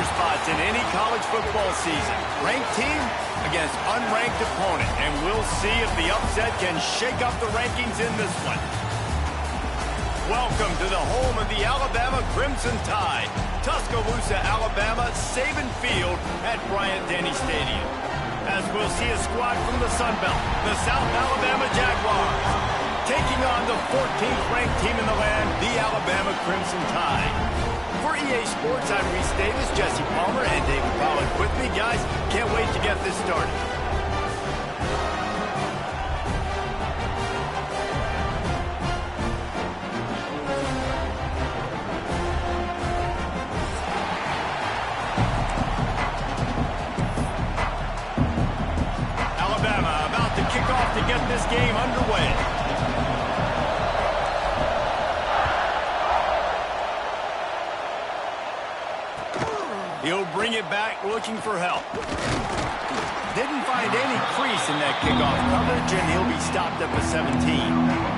roster spots in any college football season. Ranked team against unranked opponent. And we'll see if the upset can shake up the rankings in this one. Welcome to the home of the Alabama Crimson Tide. Tuscaloosa, Alabama, Saban Field at Bryant-Denny Stadium. As we'll see a squad from the Sun Belt, the South Alabama Jaguars, taking on the 14th ranked team in the land, the Alabama Crimson Tide. For EA Sports, I'm Reese Davis, Jesse Palmer, and David Pollack with me. Guys, can't wait to get this started. To get this game underway. He'll bring it back looking for help. Didn't find any crease in that kickoff coverage, and he'll be stopped at the 17.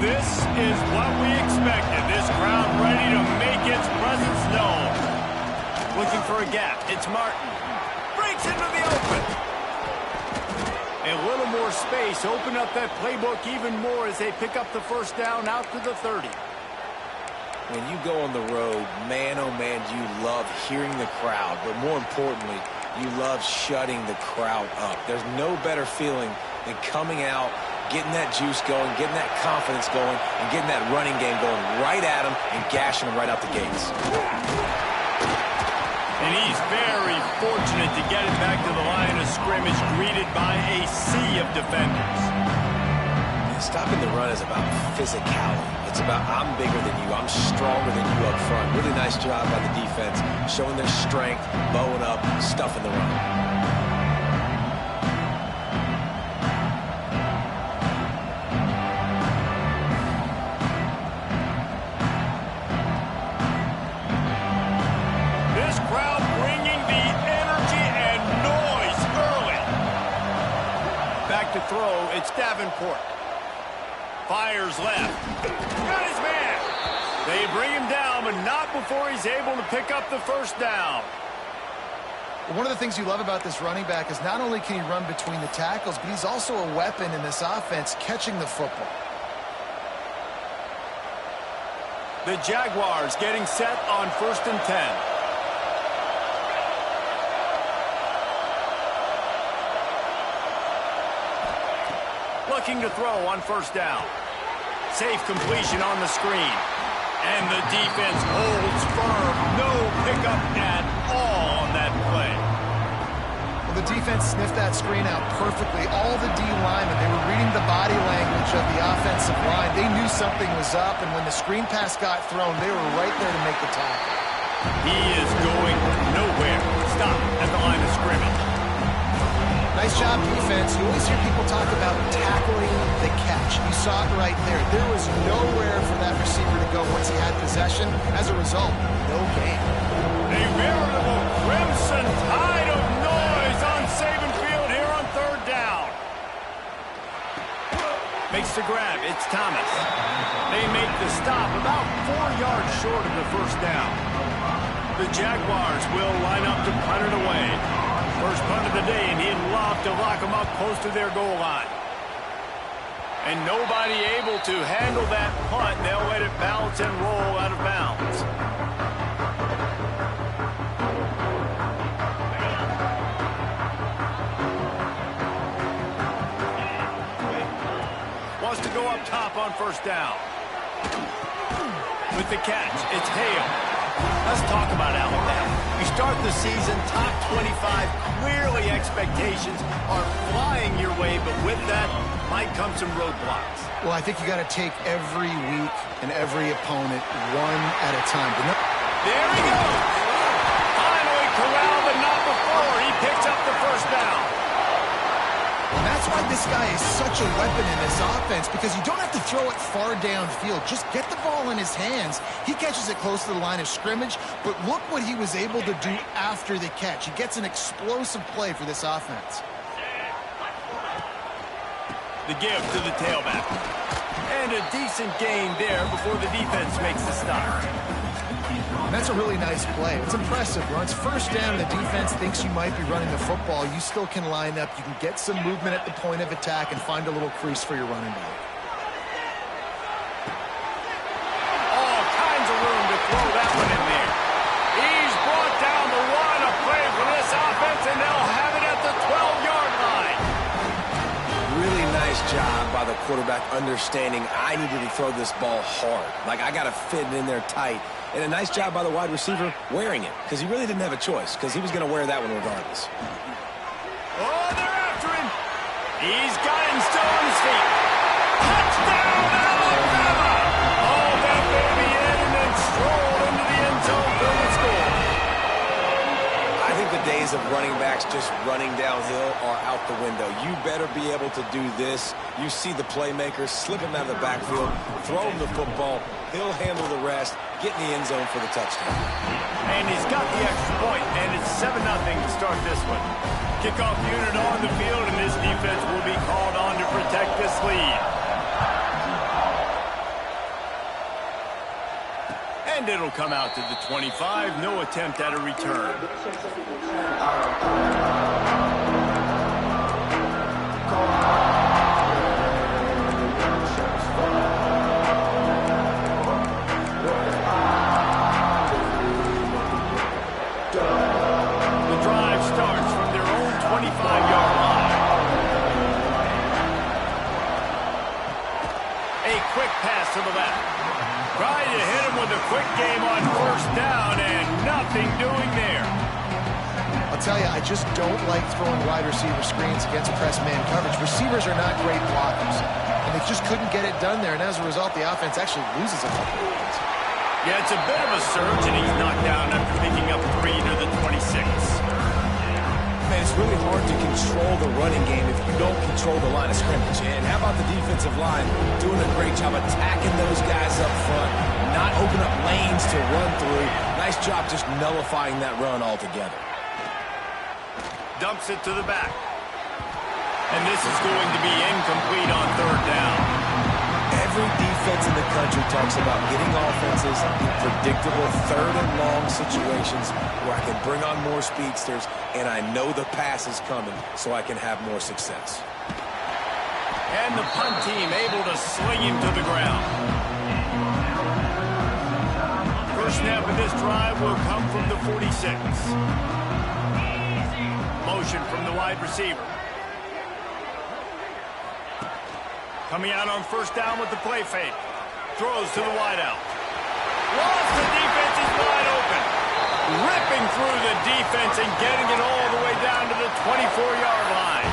This is what we expected. This crowd ready to make its presence known. Looking for a gap. It's Martin. Breaks into the open. A little more space. Open up that playbook even more as they pick up the first down out to the 30. When you go on the road, man, oh man, you love hearing the crowd. But more importantly, you love shutting the crowd up. There's no better feeling than coming out, getting that juice going, getting that confidence going, and getting that running game going right at him and gashing him right out the gates. And he's very fortunate to get it back to the line of scrimmage, greeted by a sea of defenders. Stopping the run is about physicality. It's about I'm bigger than you, I'm stronger than you up front. Really nice job by the defense, showing their strength, bowing up, stuffing the run. To throw, it's Davenport. Fires left. Got his man. They bring him down, but not before he's able to pick up the first down. One of the things you love about this running back is not only can he run between the tackles, but he's also a weapon in this offense catching the football. The Jaguars getting set on 1st and 10. Looking to throw on first down. Safe completion on the screen. And the defense holds firm. No pickup at all on that play. Well, the defense sniffed that screen out perfectly. All the D linemen, they were reading the body language of the offensive line. They knew something was up, and when the screen pass got thrown, they were right there to make the tackle. He is going nowhere. Stop at the line of scrimmage. Nice job, defense. You always hear people talk about tackling the catch. You saw it right there. There was nowhere for that receiver to go once he had possession. As a result, no gain. A veritable crimson tide of noise on Saban Field here on 3rd down. Makes the grab. It's Thomas. They make the stop about 4 yards short of the first down. The Jaguars will line up to punt it away. First punt of the day, and he'd love to lock them up close to their goal line. And nobody able to handle that punt. They'll let it bounce and roll out of bounds. Wants to go up top on first down. With the catch, it's Hale. Let's talk about Alabama. You start the season top 25. Clearly expectations are flying your way, but with that might come some roadblocks. Well, I think you got to take every week and every opponent one at a time. But no there he goes. Finally corralled, but not before. He picks up the first down. And that's why this guy is such a weapon in this offense, because you don't have to throw it far downfield. Just get the ball in his hands. He catches it close to the line of scrimmage, but look what he was able to do after the catch. He gets an explosive play for this offense. The give to the tailback. And a decent gain there before the defense makes the stop. That's a really nice play. It's impressive. When it's first down and the defense thinks you might be running the football, you still can line up. You can get some movement at the point of attack and find a little crease for your running back. All kinds of room to throw that one in there. He's brought down the one, a play for this offense, and they'll have it at the 12-yard line. Really nice job by the quarterback understanding I needed to throw this ball hard. Like, I got to fit it in there tight. And a nice job by the wide receiver wearing it, because he really didn't have a choice, because he was going to wear that one regardless. Oh, they're after him. He's got him still on his feet. Touchdown, Alabama! Oh, that baby in and then strolled into the end zone for the score. I think the days of running backs just running downhill are out the window. You better be able to do this. You see the playmakers, slip him out of the backfield, throw him the football. He'll handle the rest, get in the end zone for the touchdown. And he's got the extra point, and it's 7-0 to start this one. Kickoff unit on the field, and this defense will be called on to protect this lead. And it'll come out to the 25. No attempt at a return. The drive starts from their own 25-yard line. A quick pass to the left. Trying to hit him with a quick game on first down, and nothing doing there. I'll tell you, I just don't like throwing wide receiver screens against press man coverage. Receivers are not great blockers, and they just couldn't get it done there, and as a result, the offense actually loses a couple of points. Yeah, it's a bit of a surge, and he's knocked down after picking up 3 to the 26. Man, it's really hard to control the running game if you don't control the line of scrimmage. And how about the defensive line doing a great job attacking those guys up front, not open up lanes to run through. Nice job just nullifying that run altogether. Dumps it to the back. And this is going to be incomplete on third down. Every defense in the country talks about getting offenses in predictable third and long situations where I can bring on more speedsters and I know the pass is coming so I can have more success. And the punt team able to sling him to the ground. First snap of this drive will come from the 46. Motion from the wide receiver. Coming out on first down with the play fake. Throws to the wideout. Lost the defense is wide open. Ripping through the defense and getting it all the way down to the 24-yard line.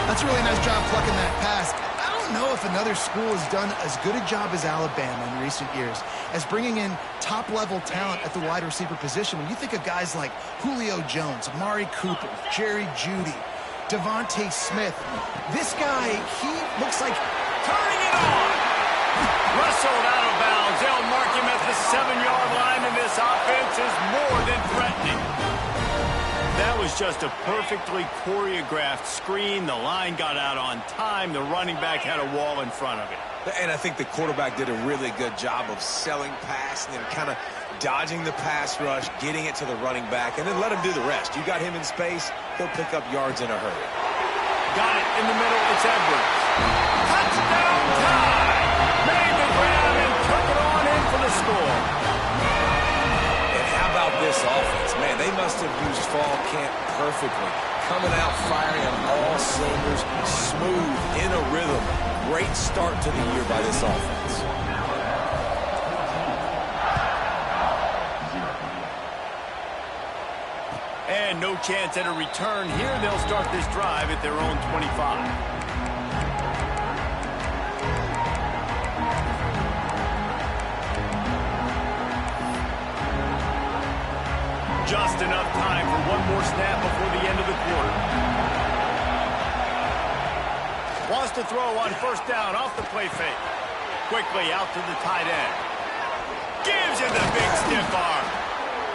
That's a really nice job plucking that pass. I don't know if another school has done as good a job as Alabama in recent years as bringing in top-level talent at the wide receiver position. When you think of guys like Julio Jones, Amari Cooper, Jerry Jeudy, Devontae Smith, this guy, he looks like turning it on. Wrestled out of bounds. They'll mark him at the 7-yard line, and this offense is more than threatening. That was just a perfectly choreographed screen. The line got out on time. The running back had a wall in front of it. And I think the quarterback did a really good job of selling pass and then kind of dodging the pass rush, getting it to the running back, and then let him do the rest. You got him in space, he'll pick up yards in a hurry. Got it in the middle. It's Edwards. Touchdown time! Made the grab and took it on in for the score. And how about this offense? Man, they must have used fall camp perfectly. Coming out firing on all cylinders, smooth, in a rhythm. Great start to the year by this offense. And no chance at a return here. They'll start this drive at their own 25. Just enough time for one more snap before the end of the quarter. Wants to throw on first down off the play fake. Quickly out to the tight end. Gives him the big stiff arm.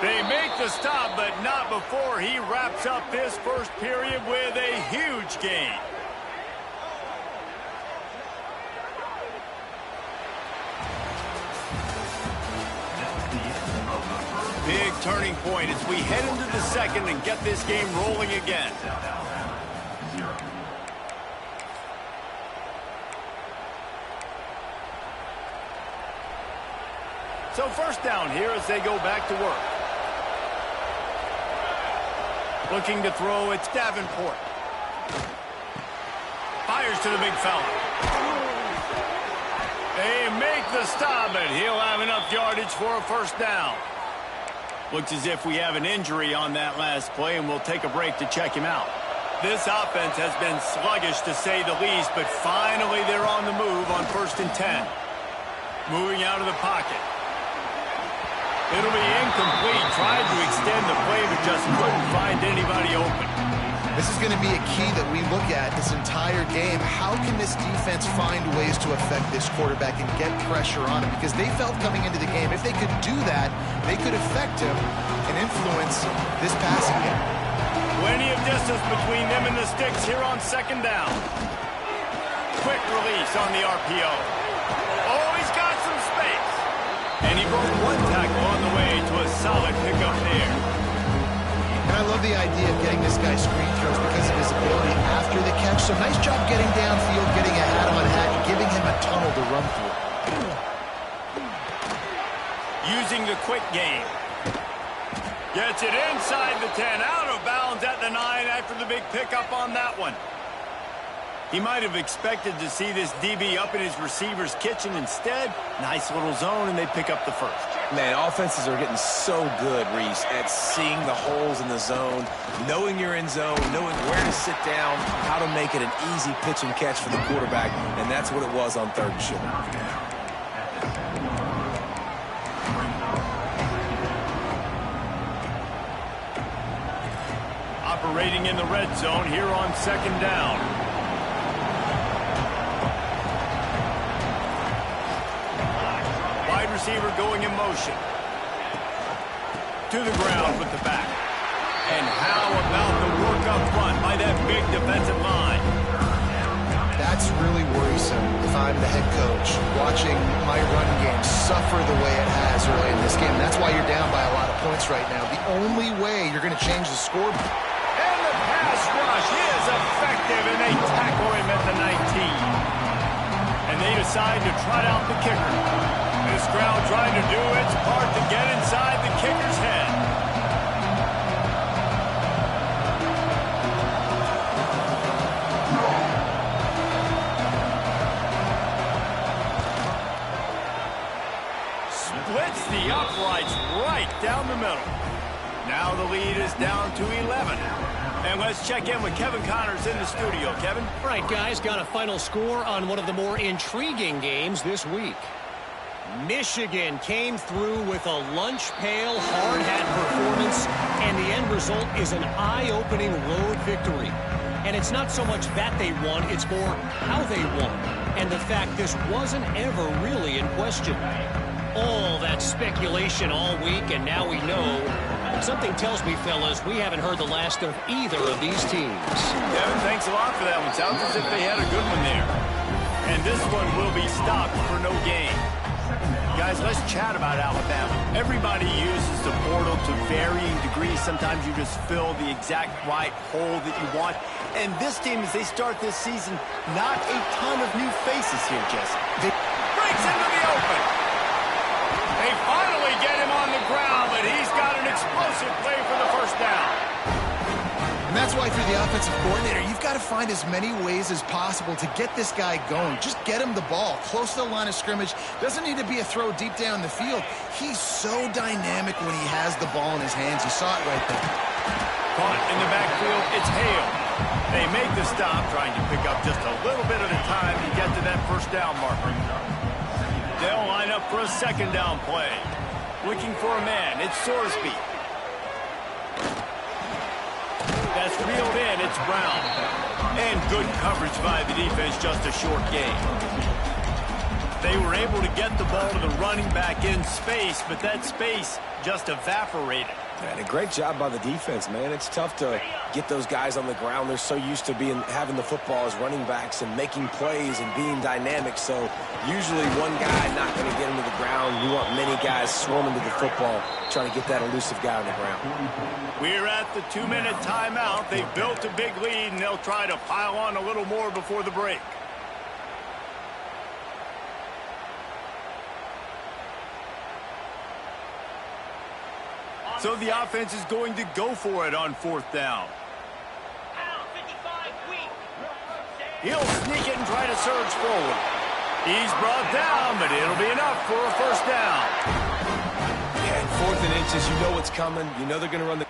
They make the stop, but not before he wraps up this first period with a huge gain. turning point as we head into the second and get this game rolling again. So first down here as they go back to work. Looking to throw, it's Davenport. Fires to the big fella. They make the stop, and he'll have enough yardage for a first down. Looks as if we have an injury on that last play, and we'll take a break to check him out. This offense has been sluggish to say the least, but finally they're on the move on 1st and 10. Moving out of the pocket. It'll be incomplete. Tried to extend the play, but just couldn't find anybody open. This is going to be a key that we look at this entire game. How can this defense find ways to affect this quarterback and get pressure on him? Because they felt coming into the game, if they could do that, they could affect him and influence this passing game. Plenty of distance between them and the sticks here on 2nd down. Quick release on the RPO. Oh, he's got some space. And he broke one tackle on the way to a solid pickup there. And I love the idea of getting this guy screen throws because of his ability after the catch. So nice job getting downfield, getting a hat-on-hat, and giving him a tunnel to run through. Using the quick game. Gets it inside the 10, out of bounds at the 9 after the big pickup on that one. He might have expected to see this DB up in his receiver's kitchen. Instead, nice little zone, and they pick up the first. Man, offenses are getting so good, Reese, at seeing the holes in the zone, knowing you're in zone, knowing where to sit down, how to make it an easy pitch and catch for the quarterback, and that's what it was on 3rd and short. Operating in the red zone here on 2nd down. Wide receiver going in motion. To the ground with the back. And how about the work up front by that big defensive line? That's really worrisome if I'm the head coach, watching my run game suffer the way it has early in this game. That's why you're down by a lot of points right now. The only way you're going to change the scoreboard. And the pass rush is effective, and they tackle him at the 19. And they decide to trot out the kicker. This crowd trying to do its part to get inside the kicker's head. Splits the uprights right down the middle. Now the lead is down to 11. And let's check in with Kevin Connors in the studio. Kevin? All right, guys, got a final score on one of the more intriguing games this week. Michigan came through with a lunch pail, hard hat performance, and the end result is an eye-opening road victory. And it's not so much that they won, it's more how they won, and the fact this wasn't ever really in question. All that speculation all week, and now we know. Something tells me, fellas, we haven't heard the last of either of these teams. Kevin, thanks a lot for that one. Sounds as if they had a good one there. And this one will be stopped for no gain. Guys, let's chat about Alabama. Everybody uses the portal to varying degrees. Sometimes you just fill the exact right hole that you want. And this team, as they start this season, not a ton of new faces here, Jesse. Breaks into the open. They finally get him on the ground, but he's got an explosive play for the first down. And that's why, for the offensive coordinator, you've got to find as many ways as possible to get this guy going. Just get him the ball close to the line of scrimmage. Doesn't need to be a throw deep down the field. He's so dynamic when he has the ball in his hands. You saw it right there. Caught in the backfield, it's Hale. They make the stop, trying to pick up just a little bit at a time to get to that first down marker. They'll line up for a 2nd down play. Looking for a man, it's Sorsby. That's reeled in, it's Brown. And good coverage by the defense, just a short gain. They were able to get the ball to the running back in space, but that space just evaporated. And a great job by the defense, man. It's tough to get those guys on the ground. They're so used to having the football as running backs and making plays and being dynamic. So usually one guy not going to get into the ground. You want many guys swarming to the football, trying to get that elusive guy on the ground. We're at the 2-minute timeout. They've built a big lead, and they'll try to pile on a little more before the break. So the offense is going to go for it on 4th down. He'll sneak it and try to surge forward. He's brought down, but it'll be enough for a 1st down. Yeah, and 4th and inches, you know what's coming. You know they're going to run the...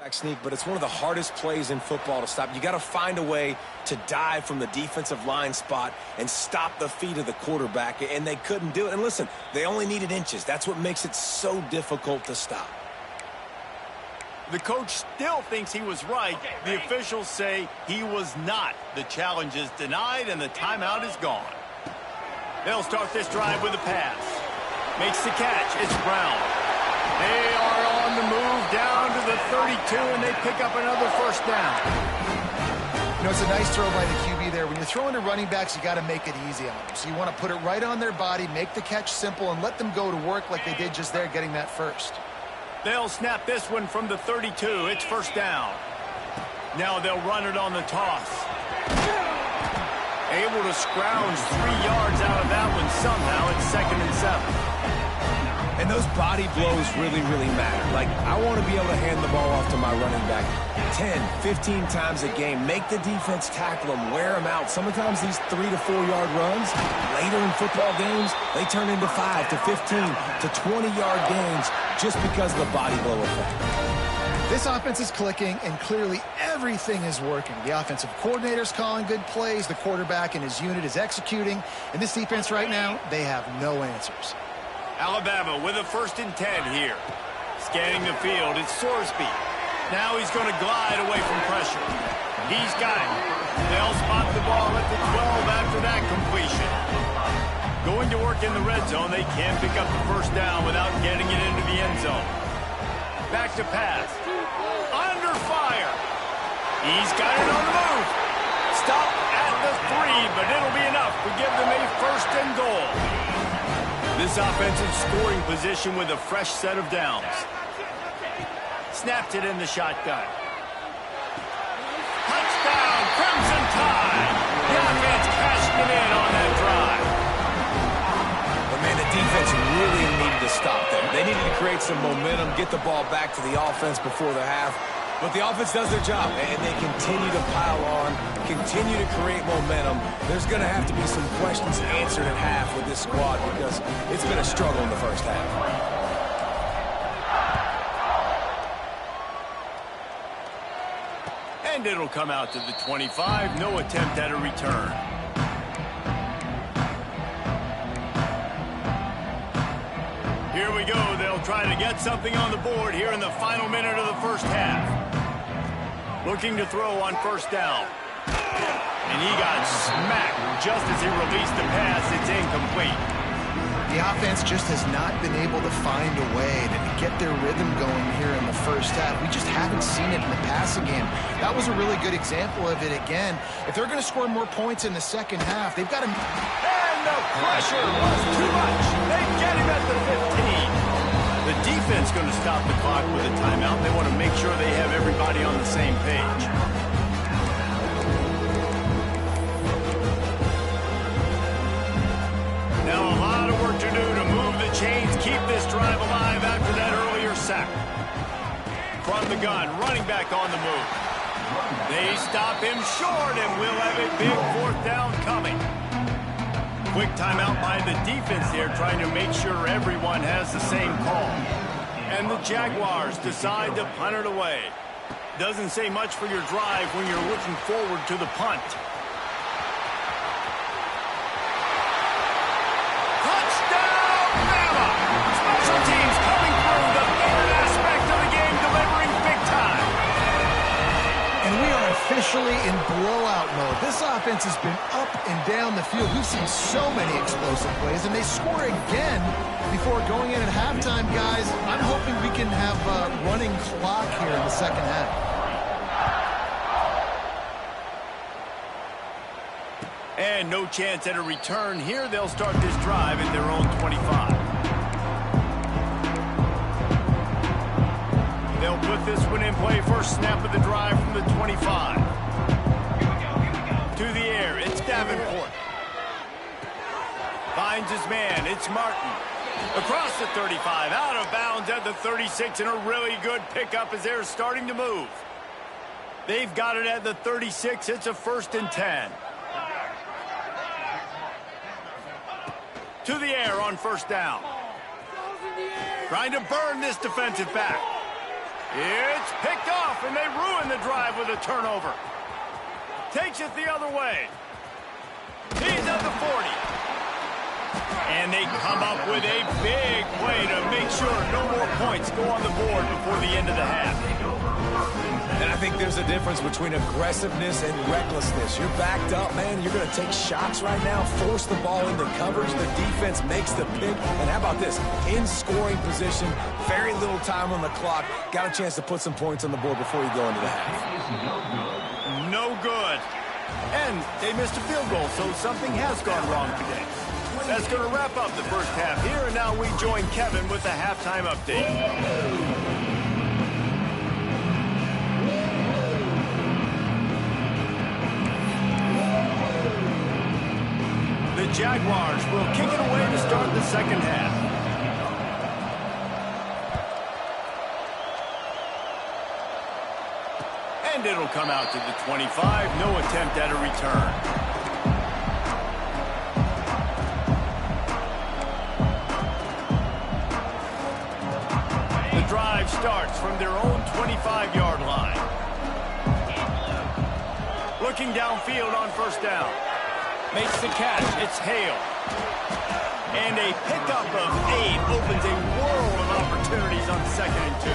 sneak, but it's one of the hardest plays in football to stop. You got to find a way to dive from the defensive line spot and stop the feet of the quarterback, and they couldn't do it. And listen, they only needed inches. That's what makes it so difficult to stop. The coach still thinks he was right. The officials say he was not. The challenge is denied, and the timeout is gone. They'll start this drive with a pass. Makes the catch. It's Brown. They are on the move down to the 32, and they pick up another 1st down. You know, it's a nice throw by the QB there. When you're throwing to running backs, you got to make it easy on them. So you want to put it right on their body, make the catch simple, and let them go to work like they did just there, getting that first. They'll snap this one from the 32. It's 1st down. Now they'll run it on the toss. Able to scrounge 3 yards out of that one somehow. It's 2nd and 7. And those body blows really, really matter. Like, I want to be able to hand the ball off to my running back 10, 15 times a game. Make the defense tackle them, wear them out. Sometimes these 3 to 4 yard runs, later in football games, they turn into 5 to 15 to 20-yard gains just because of the body blow effect. This offense is clicking, and clearly everything is working. The offensive coordinator's calling good plays. The quarterback and his unit is executing. And this defense right now, they have no answers. Alabama with a 1st and 10 here. Scanning the field, it's Sorsby. Now he's going to glide away from pressure. He's got it. They'll spot the ball at the 12 after that completion. Going to work in the red zone, they can pick up the 1st down without getting it into the end zone. Back to pass. Under fire. He's got it on the move. Stop at the 3, but it'll be enough to give them a 1st and goal. This offensive scoring position with a fresh set of downs. Snapped it in the shotgun. Touchdown, Crimson Tide. The offense cashing it in on that drive. But, man, the defense really needed to stop there. They needed to create some momentum, get the ball back to the offense before the half. But the offense does their job, and they continue to pile on, continue to create momentum. There's going to have to be some questions answered at half with this squad because it's been a struggle in the 1st half. And it'll come out to the 25. No attempt at a return. Here we go. They'll try to get something on the board here in the final minute of the 1st half. Looking to throw on 1st down. And he got smacked just as he released the pass. It's incomplete. The offense just has not been able to find a way to get their rhythm going here in the 1st half. We just haven't seen it in the passing game. That was a really good example of it again. If they're going to score more points in the 2nd half, they've got to... And the pressure was too much. They get him at the 15. The defense going to stop the clock with a timeout. They want to make sure they have everybody on the same page. Now a lot of work to do to move the chains, keep this drive alive after that earlier sack. From the gun, running back on the move. They stop him short, and we'll have a big 4th down coming. Quick timeout by the defense there, trying to make sure everyone has the same call. And the Jaguars decide to punt it away. Doesn't say much for your drive when you're looking forward to the punt. Touchdown, Bama! Special teams coming through, the third aspect of the game, delivering big time. And we are a officially in blowout mode. This offense has been up and down the field. We've seen so many explosive plays, and they score again before going in at halftime, guys. I'm hoping we can have a running clock here in the second half. And no chance at a return here. They'll start this drive at their own 25. They'll put this one in play. First snap of the drive from the 25. To the air, it's Davenport. Finds his man, it's Martin. Across the 35, out of bounds at the 36, and a really good pickup as they're starting to move. They've got it at the 36. It's a 1st and 10. To the air on 1st down. Trying to burn this defensive back. It's picked off, and they ruin the drive with a turnover. Takes it the other way. He's at the 40. And they come up with a big play to make sure no more points go on the board before the end of the half. And I think there's a difference between aggressiveness and recklessness. You're backed up, man. You're going to take shots right now, force the ball into coverage. The defense makes the pick. And how about this? In scoring position, very little time on the clock. Got a chance to put some points on the board before you go into the half. No good. And they missed a field goal, so something has gone wrong today. That's going to wrap up the first half here, and now we join Kevin with the halftime update. The Jaguars will kick it away to start the second half. And it'll come out to the 25. No attempt at a return. The drive starts from their own 25-yard line. Looking downfield on 1st down. Makes the catch. It's Hale. And a pickup of 8 opens a world of opportunities on 2nd and 2.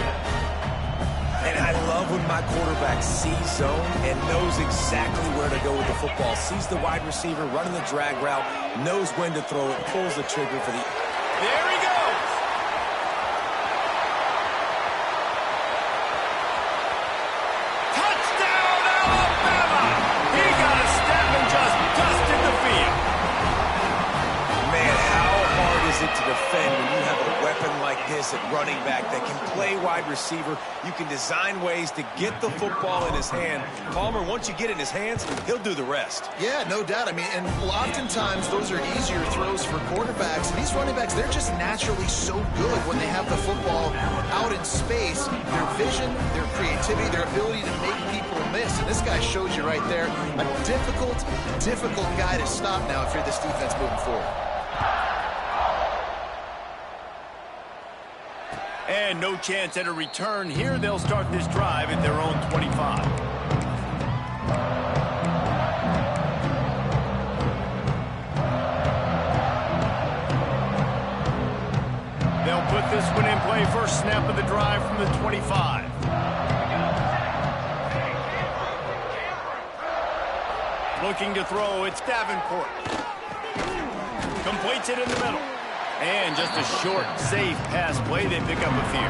And I love when my quarterback sees zone and knows exactly where to go with the football. Sees the wide receiver running the drag route, knows when to throw it, pulls the trigger for the... There he goes! Touchdown, Alabama! He got a step and just dusted the field. Man, how hard is it to defend when you have a weapon like this at running back that can play wide receiver? You can design ways to get the football in his hand. Palmer, once you get it in his hands, he'll do the rest. Yeah, no doubt. I mean, and oftentimes those are easier throws for quarterbacks. And these running backs, they're just naturally so good when they have the football out in space. Their vision, their creativity, their ability to make people miss. And this guy shows you right there, a difficult guy to stop now if you're this defense moving forward. And no chance at a return here. They'll start this drive at their own 25. They'll put this one in play. First snap of the drive from the 25. Looking to throw, it's Davenport. Completes it in the middle. And just a short, safe pass play. They pick up a few.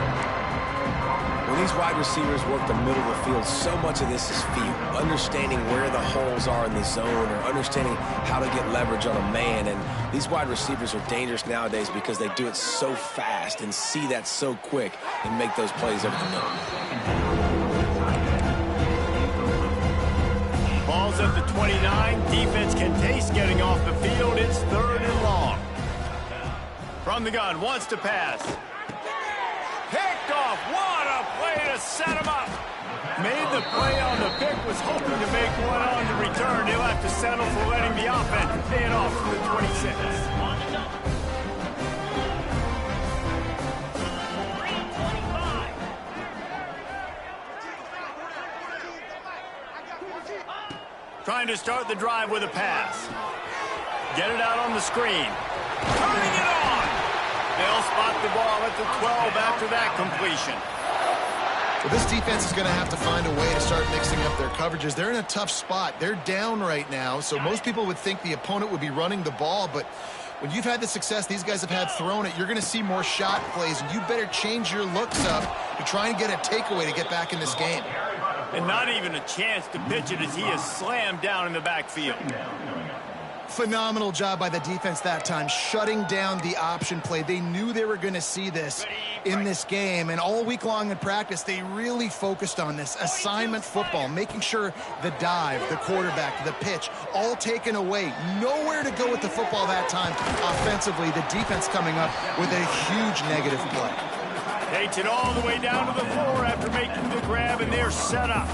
When these wide receivers work the middle of the field, so much of this is feel, understanding where the holes are in the zone or understanding how to get leverage on a man. And these wide receivers are dangerous nowadays because they do it so fast and see that so quick and make those plays over the middle. Ball's at the 29. Defense can taste getting off the field. It's 3rd and long. From the gun, wants to pass. Picked off. What a play to set him up. Made the play on the pick, was hoping to make one on the return. He'll have to settle for letting the offense pay it off from the 26. Trying to start the drive with a pass. Get it out on the screen. Turning it on. They'll spot the ball at the 12 after that completion. Well, this defense is going to have to find a way to start mixing up their coverages. They're in a tough spot. They're down right now, so most people would think the opponent would be running the ball, but when you've had the success these guys have had throwing it, you're going to see more shot plays, and you better change your looks up to try and get a takeaway to get back in this game. And not even a chance to pitch it as he is slammed down in the backfield. Phenomenal job by the defense that time, shutting down the option play. They knew they were going to see this in this game, and all week long in practice, they really focused on this assignment football, making sure the dive, the quarterback, the pitch, all taken away. Nowhere to go with the football that time offensively. The defense coming up with a huge negative play. Takes it all the way down to the floor after making the grab, and they're set up.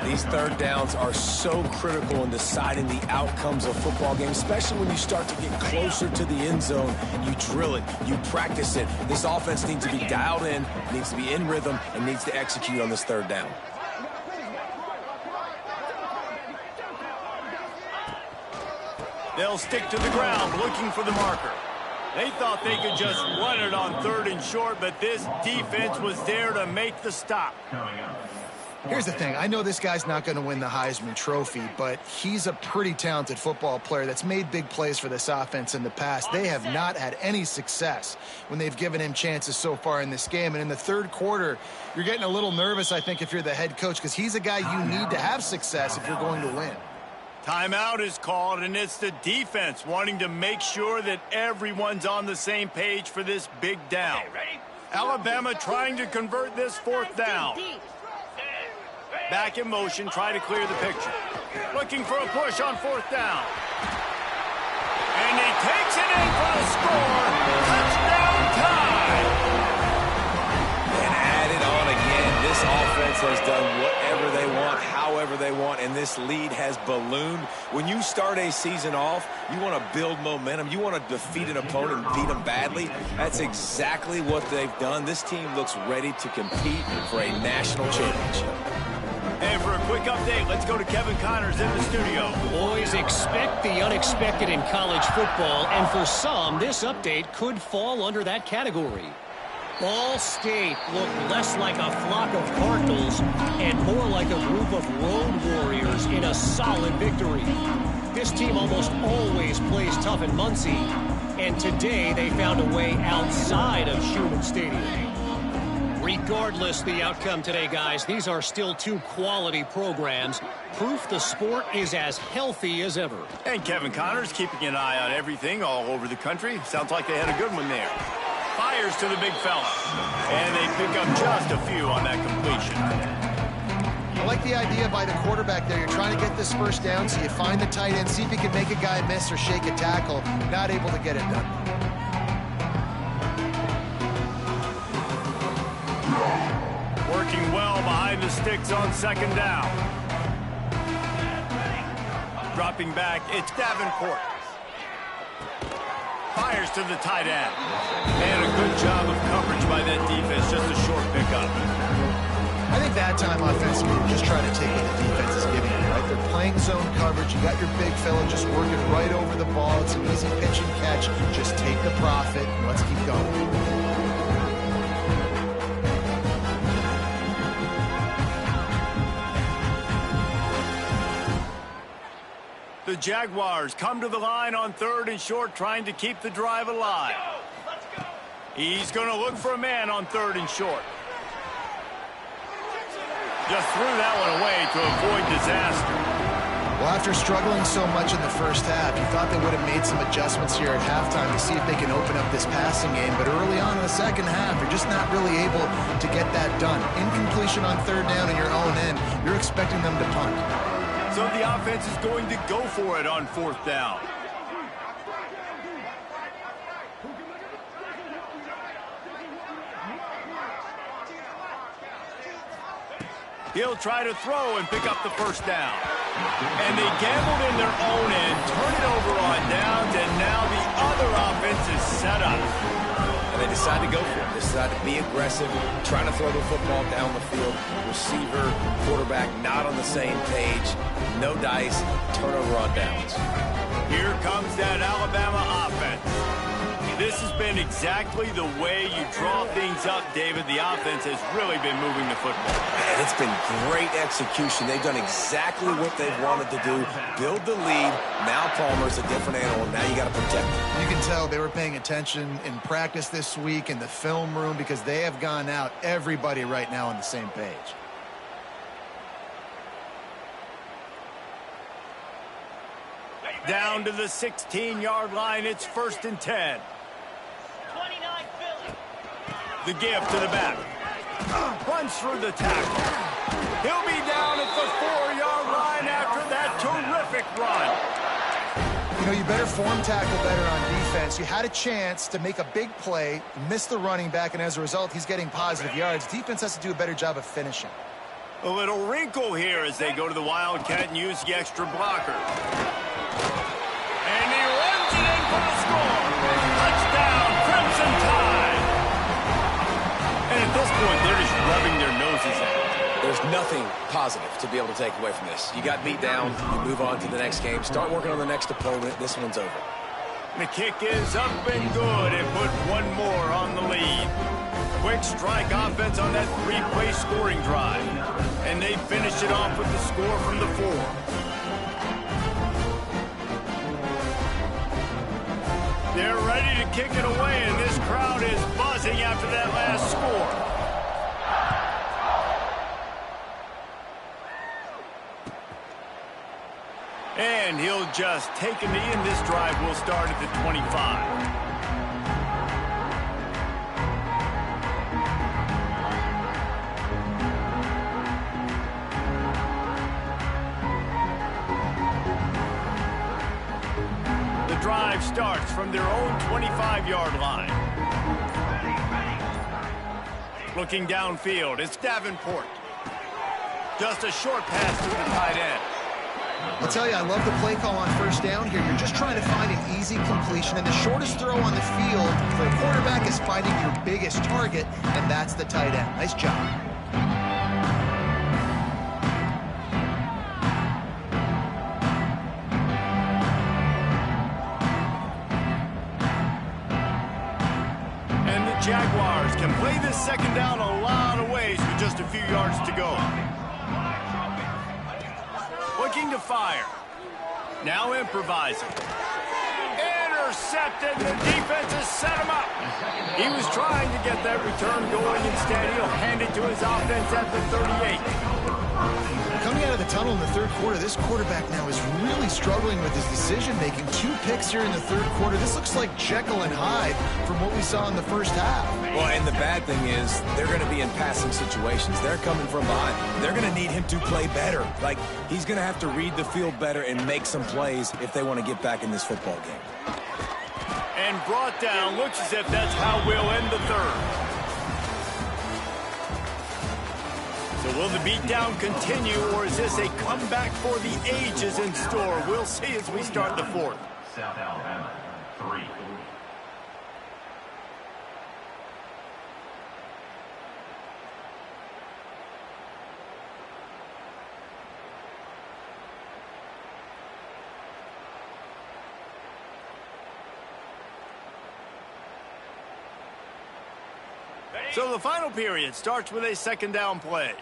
These third downs are so critical in deciding the outcomes of football games, especially when you start to get closer to the end zone. You drill it, you practice it. This offense needs to be dialed in, needs to be in rhythm, and needs to execute on this third down. They'll stick to the ground looking for the marker. They thought they could just run it on 3rd and short, but this defense was there to make the stop. Here's the thing. I know this guy's not going to win the Heisman Trophy, but he's a pretty talented football player that's made big plays for this offense in the past. They have not had any success when they've given him chances so far in this game. And in the third quarter, you're getting a little nervous, I think, if you're the head coach, because he's a guy you need to have success if you're going to win. Timeout is called, and it's the defense wanting to make sure that everyone's on the same page for this big down. Alabama trying to convert this 4th down. Back in motion, try to clear the picture. Looking for a push on 4th down. And he takes it in for the score. Touchdown tie. And add it on again. This offense has done whatever they want, however they want, and this lead has ballooned. When you start a season off, you want to build momentum. You want to defeat an opponent and beat them badly. That's exactly what they've done. This team looks ready to compete for a national championship. And for a quick update, let's go to Kevin Connors in the studio. Boys, expect the unexpected in college football, and for some, this update could fall under that category. Ball State looked less like a flock of Cardinals and more like a group of road warriors in a solid victory. This team almost always plays tough in Muncie, and today they found a way outside of Schumann Stadium. Regardless the outcome today, guys, these are still two quality programs. Proof the sport is as healthy as ever. And Kevin Connors keeping an eye on everything all over the country. Sounds like they had a good one there. Fires to the big fella. And they pick up just a few on that completion. I like the idea by the quarterback there. You're trying to get this first down, so you find the tight end, see if he can make a guy miss or shake a tackle. Not able to get it done. Working well behind the sticks on 2nd down. Dropping back, it's Davenport. Fires to the tight end. And a good job of coverage by that defense, just a short pickup. I think that time offensively, you're just trying to take what the defense is giving you, right? They're playing zone coverage. You got your big fella just working right over the ball. It's an easy pitch and catch. Just take the profit and let's keep going. The Jaguars come to the line on 3rd and short, trying to keep the drive alive. He's going to look for a man on 3rd and short. Just threw that one away to avoid disaster. Well, after struggling so much in the first half, you thought they would have made some adjustments here at halftime to see if they can open up this passing game. But early on in the second half, you're just not really able to get that done. Incompletion on 3rd down in your own end, you're expecting them to punt. So the offense is going to go for it on 4th down. He'll try to throw and pick up the first down. And they gambled in their own end, turn it over on downs, and now the other offense is set up. And they decide to go for it. They decide to be aggressive, trying to throw the football down the field. Receiver, quarterback not on the same page. No dice, turnover on downs. Here comes that Alabama offense. This has been exactly the way you draw things up, David. The offense has really been moving the football. And it's been great execution. They've done exactly what they've wanted to do. Build the lead. Now Palmer's a different animal. Now you got to protect him. You can tell they were paying attention in practice this week in the film room because they have gone out, everybody right now on the same page. Down to the 16-yard line. It's 1st and 10. 29 Philly. The give to the back. Runs through the tackle. He'll be down at the 4-yard line after that terrific run. You know, you better form tackle better on defense. You had a chance to make a big play, miss the running back, and as a result, he's getting positive yards. Defense has to do a better job of finishing. A little wrinkle here as they go to the Wildcat and use the extra blocker. And he runs it in for the score. Touchdown, Crimson Tide. And at this point, they're just rubbing their noses at it. There's nothing positive to be able to take away from this. You got beat down, you move on to the next game. Start working on the next opponent. This one's over. The kick is up and good and put one more on the lead. Quick strike offense on that 3-play scoring drive. And they finish it off with the score from the 4. They're ready to kick it away, and this crowd is buzzing after that last score. And he'll just take a knee, and this drive will start at the 25. Drive starts from their own 25-yard line. Looking downfield, it's Davenport. Just a short pass to the tight end. I'll tell you, I love the play call on 1st down here. You're just trying to find an easy completion, and the shortest throw on the field for a quarterback is finding your biggest target, and that's the tight end. Nice job. Jaguars can play this 2nd down a lot of ways with just a few yards to go. Looking to fire. Now improvising. Intercepted. The defense has set him up. He was trying to get that return going. Instead, he'll hand it to his offense at the 38. Coming out of the tunnel in the 3rd quarter, this quarterback now is really struggling with his decision-making. 2 picks here in the 3rd quarter. This looks like Jekyll and Hyde from what we saw in the 1st half. Well, and the bad thing is they're going to be in passing situations. They're coming from behind. They're going to need him to play better. Like, he's going to have to read the field better and make some plays if they want to get back in this football game. And brought down. Looks as if that's how we'll end the 3rd. So will the beatdown continue, or is this a comeback for the ages in store? We'll see as we start the 4th. South Alabama, 3. So the final period starts with a 2nd down play.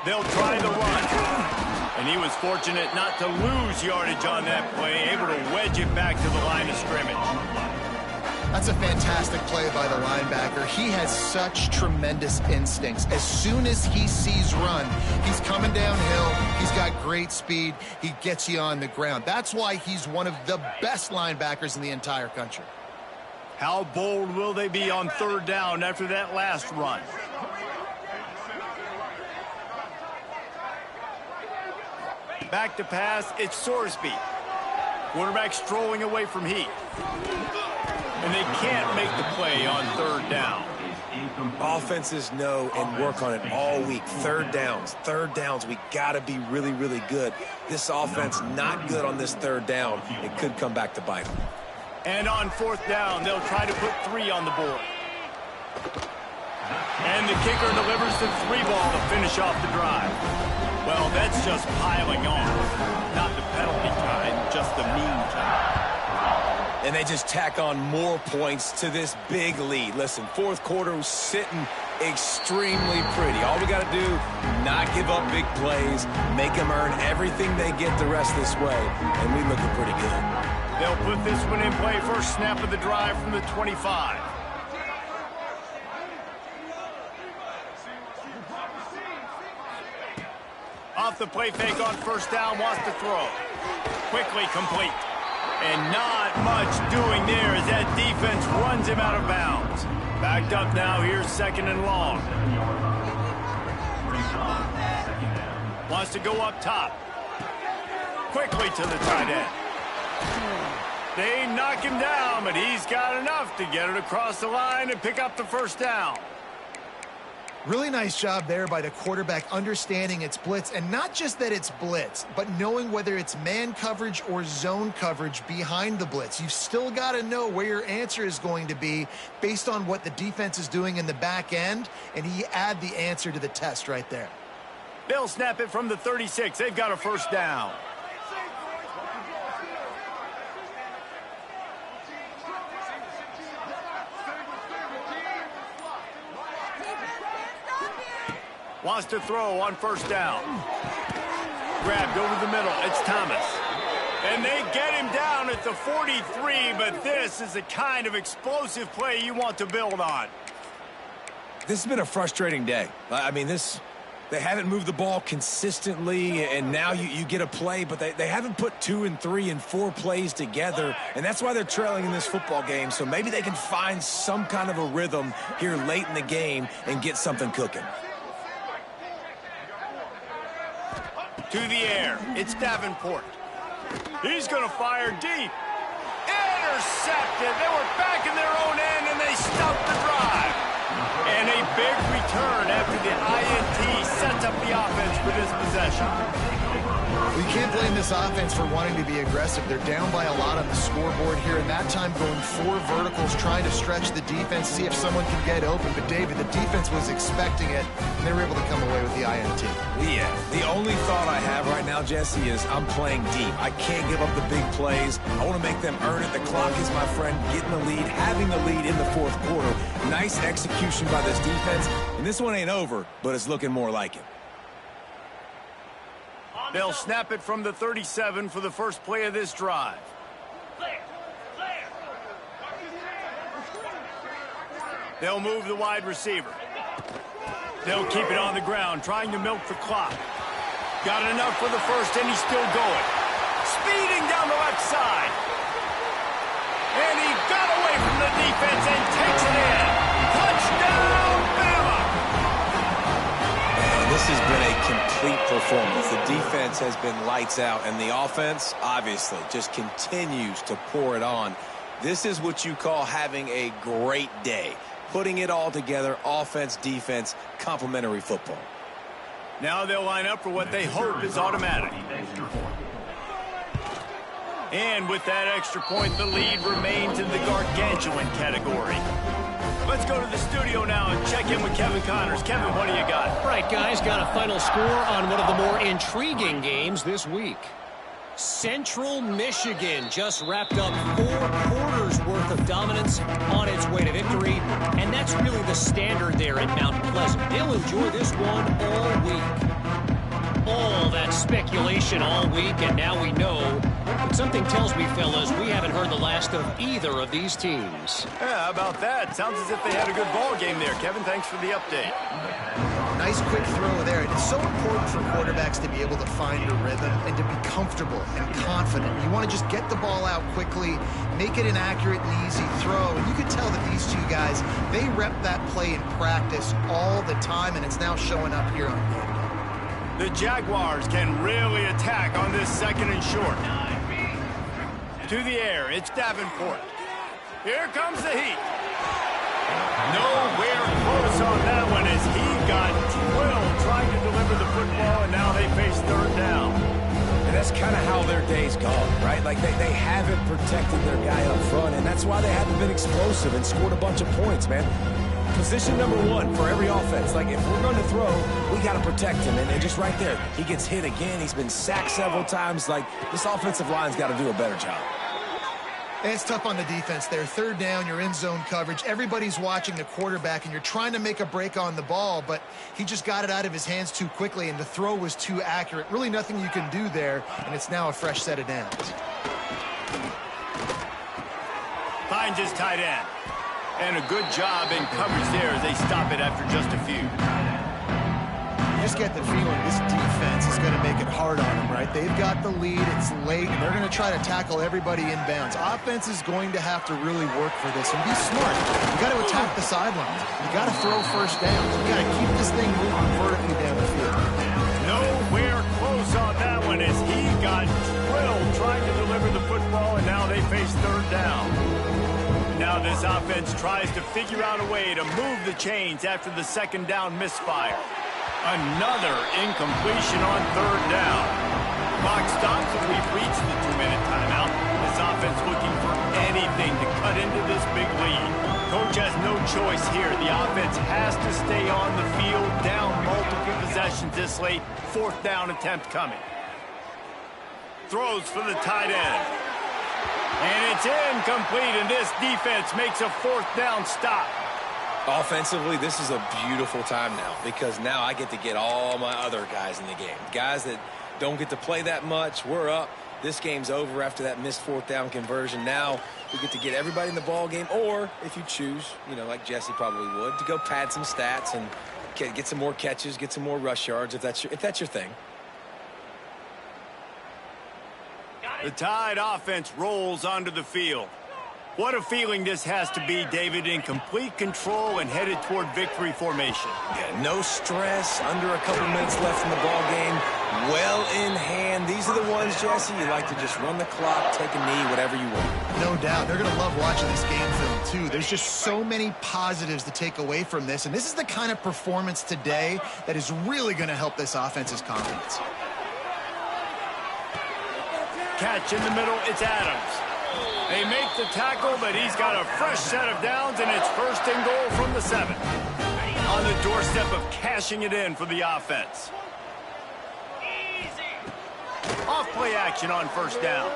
They'll try the run. And he was fortunate not to lose yardage on that play, able to wedge it back to the line of scrimmage. That's a fantastic play by the linebacker. He has such tremendous instincts. As soon as he sees run, he's coming downhill. He's got great speed. He gets you on the ground. That's why he's one of the best linebackers in the entire country. How bold will they be on 3rd down after that last run? Back to pass, it's Sorsby. Quarterback strolling away from Heath. And they can't make the play on 3rd down. Offenses know and work on it all week. 3rd downs. We got to be really, really good. This offense not good on this 3rd down. It could come back to bite them. And on 4th down, they'll try to put 3 on the board. And the kicker delivers the 3-ball to finish off the drive. Well, that's just piling on. Not the penalty kind, just the mean kind. And they just tack on more points to this big lead. Listen, fourth quarter was sitting extremely pretty. All we got to do, not give up big plays, make them earn everything they get the rest this way, and we looking pretty good. They'll put this one in play first snap of the drive from the 25. Off the play fake on first down, wants to throw. Quickly complete. And not much doing there as that defense runs him out of bounds. Backed up now, here's second and long. Wants to go up top. Quickly to the tight end. They knock him down, but he's got enough to get it across the line and pick up the first down. Really nice job there by the quarterback understanding it's blitz, and not just that it's blitz, but knowing whether it's man coverage or zone coverage behind the blitz. You've still got to know where your answer is going to be based on what the defense is doing in the back end, and he add the answer to the test right there. They'll snap it from the 36. They've got a first down. Wants to throw on first down. Grabbed over the middle. It's Thomas. And they get him down at the 43, but this is the kind of explosive play you want to build on. This has been a frustrating day. I mean, they haven't moved the ball consistently, and now you get a play, but they haven't put 2 and 3 and 4 plays together, and that's why they're trailing in this football game. So maybe they can find some kind of a rhythm here late in the game and get something cooking. To the air, it's Davenport. He's going to fire deep. Intercepted. They were back in their own end, and they stumped the drive. And a big return after the INT sets up the offense for this possession. We can't blame this offense for wanting to be aggressive. They're down by a lot on the scoreboard here, and that time going 4 verticals, trying to stretch the defense, see if someone can get open. But, David, the defense was expecting it, and they were able to come away with the INT. Yeah, the only thought I have right now, Jesse, is I'm playing deep. I can't give up the big plays. I want to make them earn it. The clock is my friend. Getting the lead, having the lead in the fourth quarter. Nice execution by this defense. And this one ain't over, but it's looking more like it. They'll snap it from the 37 for the first play of this drive. They'll move the wide receiver. They'll keep it on the ground, trying to milk the clock. Got enough for the first, and he's still going. Speeding down the left side. And he got away from the defense and takes it in. Touchdown, Bama! And this has been a complete performance. The defense has been lights out, and the offense, obviously, just continues to pour it on. This is what you call having a great day. Putting it all together, offense, defense, complementary football. Now they'll line up for what they hope is automatic. And with that extra point, the lead remains in the gargantuan category. Let's go to the studio now and check in with Kevin Connors. Kevin, what do you got? All right, guys, got a final score on one of the more intriguing games this week. Central Michigan just wrapped up 4 quarters worth of dominance on its way to victory, and that's really the standard there at Mount Pleasant. They'll enjoy this one all week. All that speculation all week, and now we know. But something tells me, fellas, we haven't heard the last of either of these teams. Yeah, how about that? Sounds as if they had a good ball game there. Kevin, thanks for the update. Nice quick throw there. And it's so important for quarterbacks to be able to find a rhythm and to be comfortable and confident. You want to just get the ball out quickly, make it an accurate and easy throw. And you could tell that these two guys, they rep that play in practice all the time, and it's now showing up here on game day. The Jaguars can really attack on this second and short. To the air, it's Davenport. Here comes the heat. Nowhere close on that one as he got drilled trying to deliver the football, and now they face third down. And that's kind of how their day's gone, right? Like they haven't protected their guy up front, and that's why they haven't been explosive and scored a bunch of points, man. Position number one for every offense. Like, if we're going to throw, we got to protect him. And just right there, he gets hit again. He's been sacked several times. Like, this offensive line's got to do a better job. And it's tough on the defense there. Third down, you're in zone coverage. Everybody's watching the quarterback, and you're trying to make a break on the ball, but he just got it out of his hands too quickly, and the throw was too accurate. Really nothing you can do there, and it's now a fresh set of downs. Finds his tight end. And a good job in coverage there as they stop it after just a few. You just get the feeling this defense is going to make it hard on them, right? They've got the lead, it's late, and they're going to try to tackle everybody inbounds. Offense is going to have to really work for this and be smart. You got to attack the sidelines. You got to throw first downs. You got to keep this thing moving vertically down the field. Nowhere close on that one as he got drilled trying to deliver the football, and now they face third down. Now this offense tries to figure out a way to move the chains after the second down misfire. Another incompletion on third down. Clock stops and we've reached the 2-minute timeout. This offense looking for anything to cut into this big lead. Coach has no choice here. The offense has to stay on the field, down multiple possessions this late. Fourth down attempt coming. Throws for the tight end. And it's incomplete, and this defense makes a fourth down stop. Offensively, this is a beautiful time now because now I get to get all my other guys in the game. Guys that don't get to play that much, we're up. This game's over after that missed fourth down conversion. Now we get to get everybody in the ball game, or if you choose, you know, like Jesse probably would, to go pad some stats and get some more catches, get some more rush yards if that's your thing. The Tide offense rolls onto the field. What a feeling this has to be, David, in complete control and headed toward victory formation. Yeah, no stress, under a couple minutes left in the ball game, well in hand. These are the ones, Jesse, you like to just run the clock, take a knee, whatever you want. No doubt. They're going to love watching this game film, too. There's just so many positives to take away from this, and this is the kind of performance today that is really going to help this offense's confidence. Catch in the middle, it's Adams. They make the tackle, but he's got a fresh set of downs, and it's first and goal from the 7. On the doorstep of cashing it in for the offense. Off play action on first down.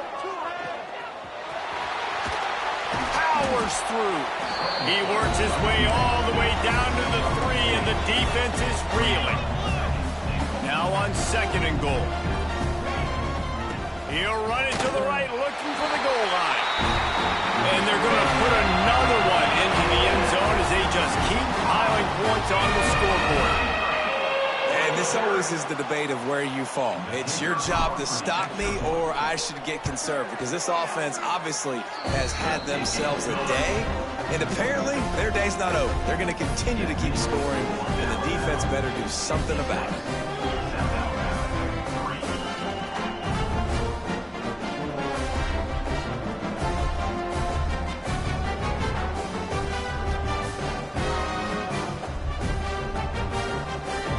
Powers through. He works his way all the way down to the 3, and the defense is reeling. Now on second and goal. He'll run it to the right, looking for the goal line. And they're going to put another one into the end zone as they just keep piling points on the scoreboard. And this always is the debate of where you fall. It's your job to stop me, or I should get conserved, because this offense obviously has had themselves a day, and apparently their day's not over. They're going to continue to keep scoring, and the defense better do something about it.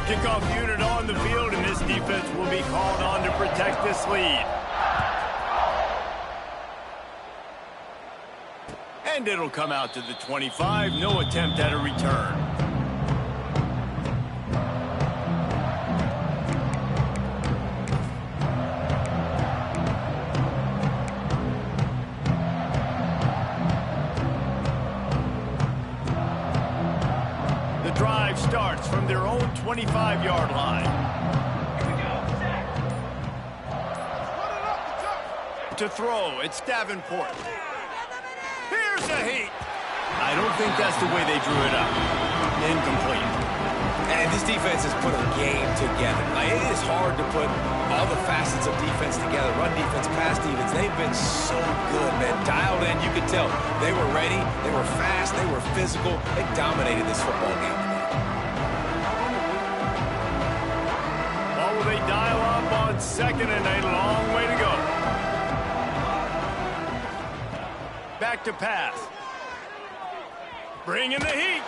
Kickoff unit on the field, and this defense will be called on to protect this lead. And it'll come out to the 25. No attempt at a return. The drive starts from their own 25-yard line. To throw, it's Davenport. Here's a heat. I don't think that's the way they drew it up. Incomplete. And this defense has put a game together. Like, it is hard to put all the facets of defense together. Run defense, pass defense. They've been so good, man. Dialed in, you could tell. They were ready. They were fast. They were physical. They dominated this football game. Well, will they dial up on second, and a long way to go. Back to pass. Bring in the heat.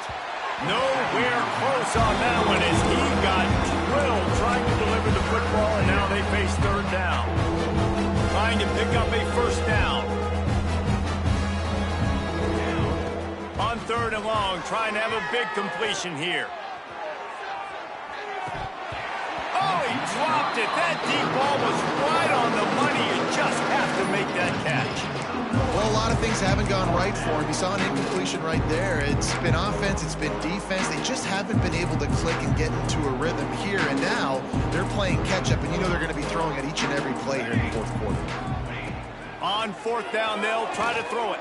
Nowhere close on that one as he got drilled trying to deliver the football, and now they face third down. Trying to pick up a first down. On third 3rd and long, trying to have a big completion here. Oh, he dropped it. That deep ball was right on the money. You just have to make that catch. Well, a lot of things haven't gone right for him. You saw an incompletion right there. It's been offense, it's been defense. They just haven't been able to click and get into a rhythm here. And now they're playing catch-up, and you know they're going to be throwing at each and every play here in the 4th quarter. On 4th down, they'll try to throw it.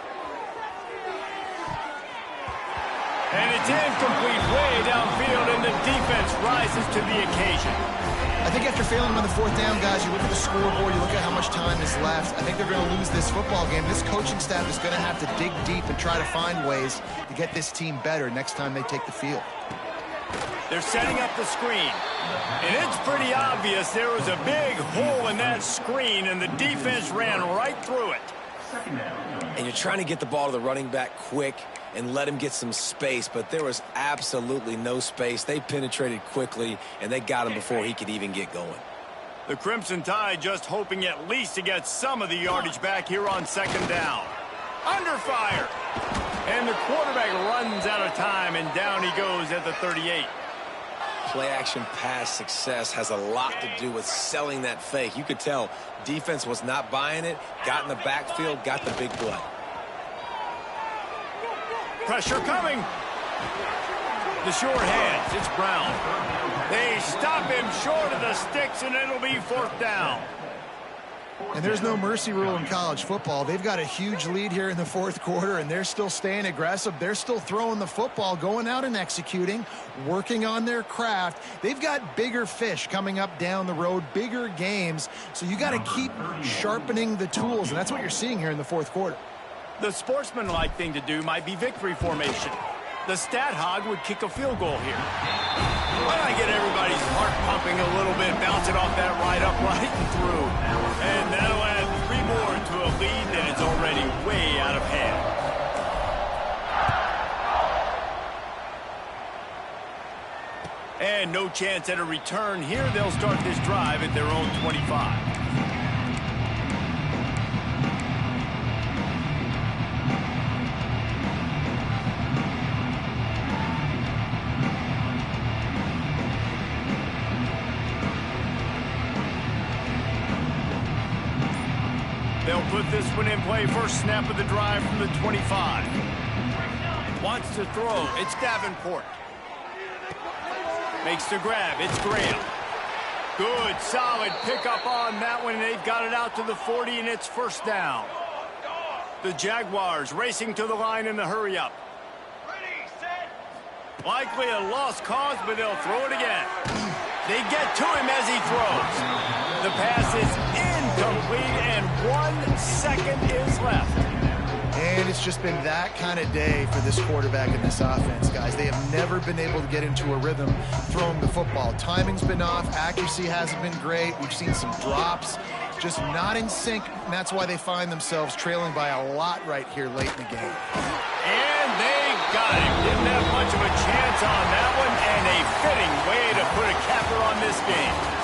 And it's incomplete way downfield, and the defense rises to the occasion. I think after failing on the 4th down, guys, you look at the scoreboard, you look at how much time is left. I think they're going to lose this football game. This coaching staff is going to have to dig deep and try to find ways to get this team better next time they take the field. They're setting up the screen. And it's pretty obvious there was a big hole in that screen, and the defense ran right through it. And you're trying to get the ball to the running back quick and let him get some space, but there was absolutely no space. They penetrated quickly, and they got him before he could even get going. The Crimson Tide just hoping at least to get some of the yardage back here on 2nd down. Under fire. And the quarterback runs out of time, and down he goes at the 38. Play-action pass success has a lot to do with selling that fake. You could tell defense was not buying it, got in the backfield, got the big play. Pressure coming. The short hands. It's Brown. They stop him short of the sticks, and it'll be 4th down. And there's no mercy rule in college football. They've got a huge lead here in the 4th quarter, and they're still staying aggressive. They're still throwing the football, going out and executing, working on their craft. They've got bigger fish coming up down the road, bigger games. So you got to keep sharpening the tools, and that's what you're seeing here in the 4th quarter. The sportsmanlike thing to do might be victory formation. The stat hog would kick a field goal here. Why not get everybody's heart pumping a little bit, bounce it off that right upright and through. And that'll add 3 more to a lead that is already way out of hand. And no chance at a return here. They'll start this drive at their own 25. They'll put this one in play. First snap of the drive from the 25. Wants to throw. It's Davenport. Makes the grab. It's Graham. Good, solid pickup on that one. They've got it out to the 40, and it's 1st down. The Jaguars racing to the line in the hurry-up. Likely a lost cause, but they'll throw it again. They get to him as he throws. The pass is incomplete, and 1 second is left. And it's just been that kind of day for this quarterback and this offense, guys. They have never been able to get into a rhythm throwing the football. Timing's been off. Accuracy hasn't been great. We've seen some drops. Just not in sync, and that's why they find themselves trailing by a lot right here late in the game. And they got him. Didn't have much of a chance on that one, and a fitting way to put a capper on this game.